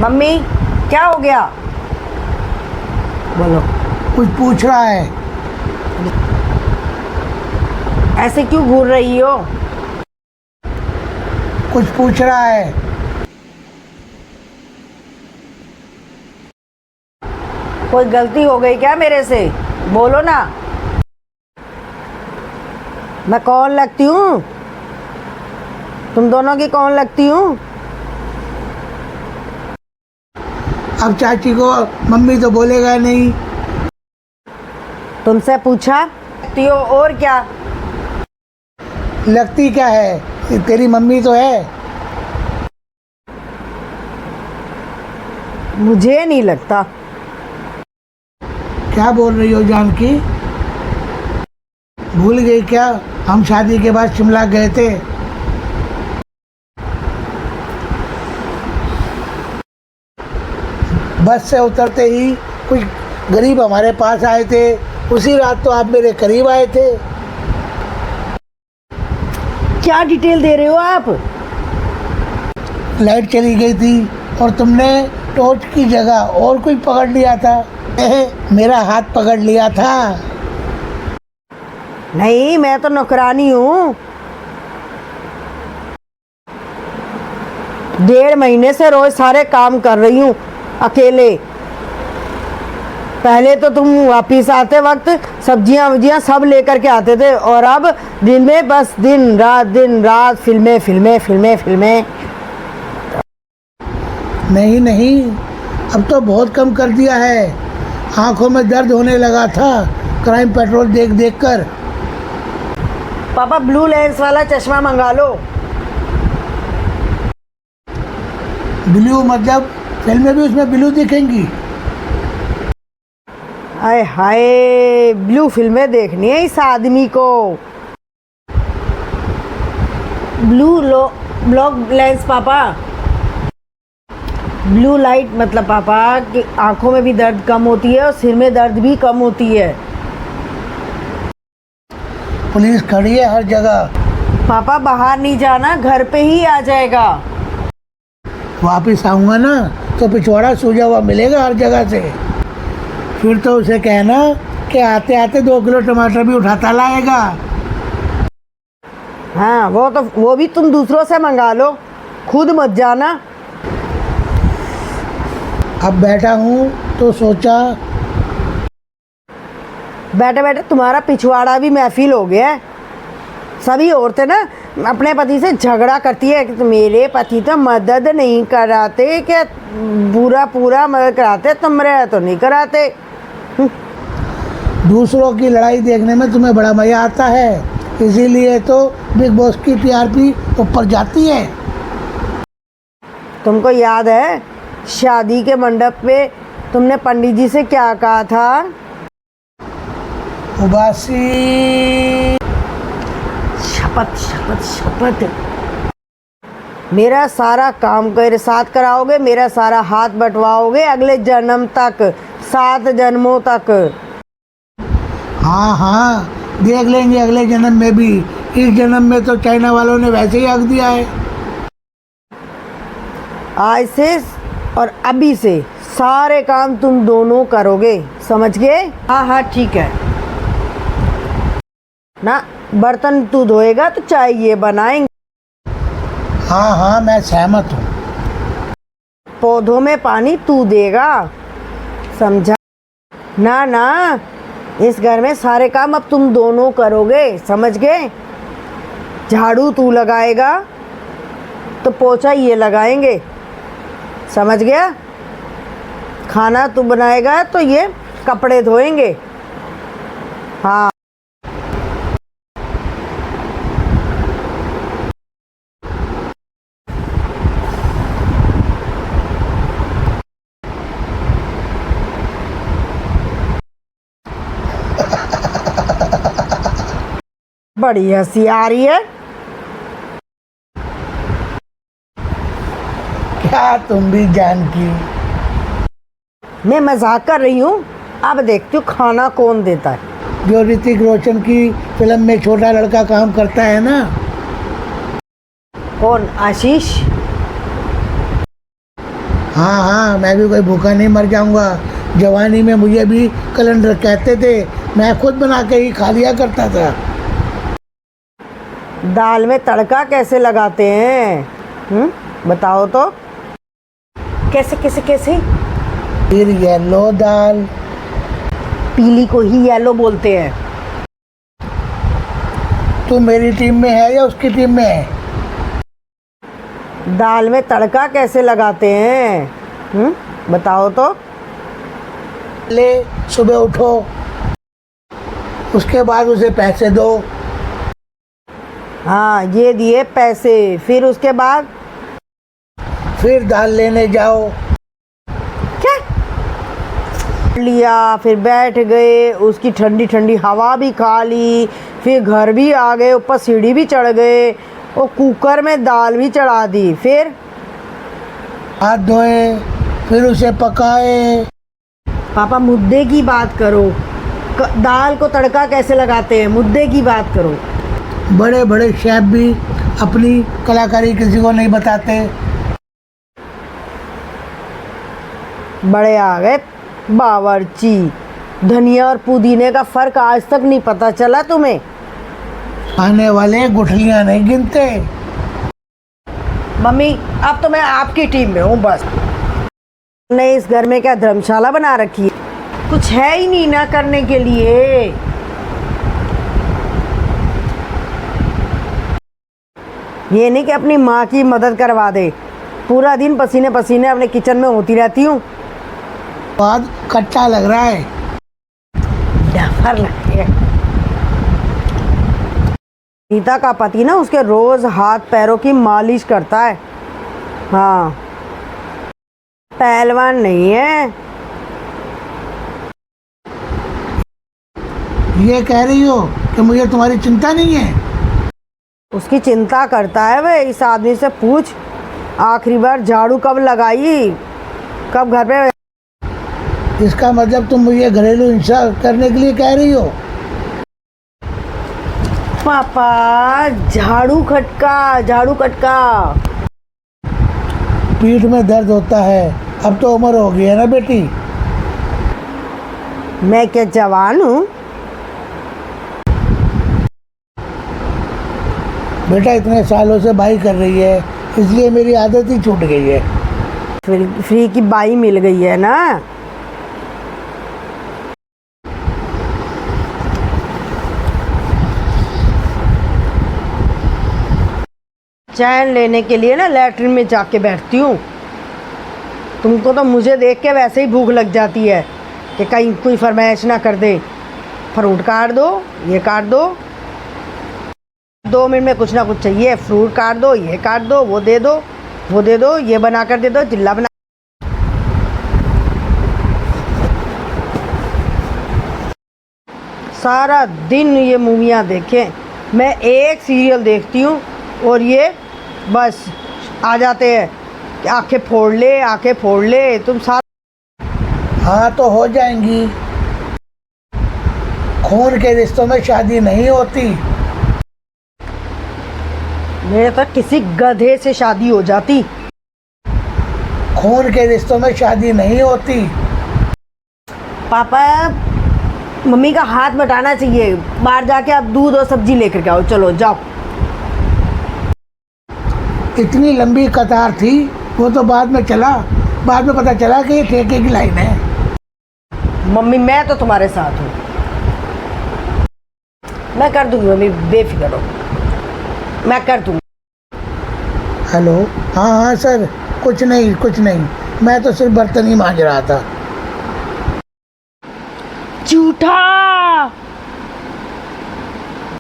Mummy क्या हो गया? बोलो। कुछ पूछ रहा है। ऐसे क्यों घूर रही हो? कुछ पूछ रहा है। कोई गलती हो गई क्या मेरे से? बोलो ना। मैं कौन लगती हूँ? तुम दोनों की कौन लगती हूँ? अब चाची को मम्मी तो बोलेगा नहीं। तुमसे पूछा लगती हो और क्या? लगती क्या है, ये तेरी मम्मी तो है। मुझे नहीं लगता। क्या बोल रही हो जानकी? भूल गई क्या हम शादी के बाद शिमला गए थे? बस से उतरते ही कुछ गरीब हमारे पास आए थे। उसी रात तो आप मेरे करीब आए थे। क्या डिटेल दे रहे हो आप? लाइट चली गई थी और तुमने टॉर्च की जगह और कोई पकड़ लिया था। मेरा हाथ पकड़ लिया था। नहीं, मैं तो नौकरानी हूँ। 1.5 महीने से रोज सारे काम कर रही हूँ अकेले। पहले तो तुम वापिस आते वक्त सब्जियां वब्जियां सब लेकर के आते थे, और अब दिन में बस दिन रात फिल्में फिल्में फिल्में फिल्में। नहीं नहीं, अब तो बहुत कम कर दिया है। आंखों में दर्द होने लगा था क्राइम पेट्रोल देख देख कर। पापा ब्लू लेंस वाला चश्मा मंगा लो। ब्लू मतलब फिल्में भी उसमें ब्लू दिखेंगी? हाय हाय, ब्लू फिल्में देखनी है इस आदमी को। ब्लॉक लेंस पापा। ब्लू लाइट मतलब पापा कि आंखों में भी दर्द कम होती है और सिर में दर्द भी कम होती है। पुलिस खड़ी है हर जगह। पापा बाहर नहीं जाना, घर पे ही आ जाएगा। वापिस आऊँगा ना तो पिछवाड़ा सूजा हुआ मिलेगा हर जगह से। फिर तो उसे कहना कि आते आते 2 किलो टमाटर भी उठाता लाएगा। हाँ, वो भी तुम दूसरों से मंगा लो, खुद मत जाना। अब बैठा हूँ तो सोचा। बैठे बैठे तुम्हारा पिछवाड़ा भी महफिल हो गया है। सभी औरतें ना अपने पति से झगड़ा करती है कि मेरे पति तो मदद नहीं कराते, क्या पूरा मदद कराते, तुम्हारे तो नहीं कराते। दूसरों की लड़ाई देखने में तुम्हें बड़ा मज़ा आता है, इसीलिए तो बिग बॉस की टीआरपी ऊपर जाती है। तुमको याद है शादी के मंडप पे तुमने पंडित जी से क्या कहा था? उबासी। शपथ शपथ शपथ। मेरा सारा काम मेरे साथ कराओगे, मेरा सारा हाथ बंटवाओगे अगले जन्म तक, 7 जन्मों तक। हाँ हाँ, देख लेंगे अगले जन्म में भी। इस जन्म में तो चाइना वालों ने वैसे ही हक दिया है। आज से और अभी से सारे काम तुम दोनों करोगे, समझ गए? हाँ हाँ ठीक है ना। बर्तन तू धोएगा तो चाय ये बनाएंगे। हाँ हाँ, मैं सहमत हूँ। पौधों में पानी तू देगा, समझा? ना ना, इस घर में सारे काम अब तुम दोनों करोगे, समझ गए? झाड़ू तू लगाएगा तो पोछा ये लगाएंगे, समझ गया? खाना तू बनाएगा तो ये कपड़े धोएंगे। हाँ। बड़ी हंसी आ रही है। क्या तुम भी जानकी? मैं मजाक कर रही हूँ। अब देखती हूँ खाना कौन देता है। जो ऋतिक रोशन की फिल्म में छोटा लड़का काम करता है ना। कौन? आशीष? हाँ हाँ, मैं भी कोई भूखा नहीं मर जाऊंगा। जवानी में मुझे भी कैलेंडर कहते थे, मैं खुद बना के ही खा लिया करता था। दाल में तड़का कैसे लगाते हैं? बताओ तो। कैसे कैसे कैसे? फिर येलो दाल। पीली को ही येलो बोलते हैं। तू मेरी टीम में है या उसकी टीम में है? दाल में तड़का कैसे लगाते हैं? बताओ तो। ले, सुबह उठो, उसके बाद उसे पैसे दो। हाँ, ये दिए पैसे, फिर उसके बाद? फिर दाल लेने जाओ। क्या लिया, फिर बैठ गए, उसकी ठंडी ठंडी हवा भी खा ली, फिर घर भी आ गए, ऊपर सीढ़ी भी चढ़ गए, और कुकर में दाल भी चढ़ा दी, फिर हाथ धोए, फिर उसे पकाए। पापा मुद्दे की बात करो। दाल को तड़का कैसे लगाते हैं, मुद्दे की बात करो। बड़े बड़े शेफ भी अपनी कलाकारी किसी को नहीं बताते। बड़े आ गए बावर्ची। धनिया और पुदीने का फर्क आज तक नहीं पता चला तुम्हें? आने वाले गुठलियां नहीं गिनते। मम्मी, अब तो मैं आपकी टीम में हूँ बस। नहीं, इस घर में क्या धर्मशाला बना रखी है? कुछ है ही नहीं ना करने के लिए। ये नहीं कि अपनी माँ की मदद करवा दे। पूरा दिन पसीने पसीने अपने किचन में होती रहती हूँ। बाद खट्टा लग रहा है। डफर लगती है। नीता का पति ना उसके रोज हाथ पैरों की मालिश करता है। हाँ, पहलवान नहीं है। ये कह रही हो कि मुझे तुम्हारी चिंता नहीं है? उसकी चिंता करता है वे। इस आदमी से पूछ, आखिरी बार झाड़ू कब लगाई, कब घर पे? इसका मतलब तुम मुझे घरेलू हिंसा करने के लिए कह रही हो? पापा, झाड़ू खटका, झाड़ू खटका। पीठ में दर्द होता है, अब तो उम्र हो गई है ना बेटी। मैं क्या जवान हूँ? बेटा इतने सालों से बाई कर रही है, इसलिए मेरी आदत ही छूट गई है। फ्री की बाई मिल गई है ना। चैन लेने के लिए ना लैट्रिन में जाके बैठती हूँ। तुमको तो मुझे देख के वैसे ही भूख लग जाती है कि कहीं कोई फरमाइश ना कर दे। फ्रूट काट दो, ये काट दो। 2 मिनट में कुछ ना कुछ चाहिए। फ्रूट काट दो, ये काट दो, वो दे दो, वो दे दो, ये बना कर दे दो, चिल्ला बना। सारा दिन ये मूवियाँ देखें। मैं एक सीरियल देखती हूँ और ये बस आ जाते हैं कि आंखें फोड़ ले, आंखें फोड़ ले। तुम साथ हाँ तो हो जाएंगी। खून के रिश्तों में शादी नहीं होती। मेरे तो किसी गधे से शादी हो जाती। खून के रिश्तों में शादी नहीं होती। पापा, मम्मी का हाथ बटाना चाहिए। बाहर जाके आप दूध और सब्जी लेकर के आओ। चलो जाओ। इतनी लंबी कतार थी, वो तो बाद में चला। बाद में पता चला कि ये ठेके की लाइन है। मम्मी, मैं तो तुम्हारे साथ हूँ। मैं कर दूंगी मम्मी, बेफिक्र हो। मैं कर दूंगी। हेलो, हाँ हाँ सर, कुछ नहीं कुछ नहीं, मैं तो सिर्फ बर्तन ही मांज रहा था। झूठा।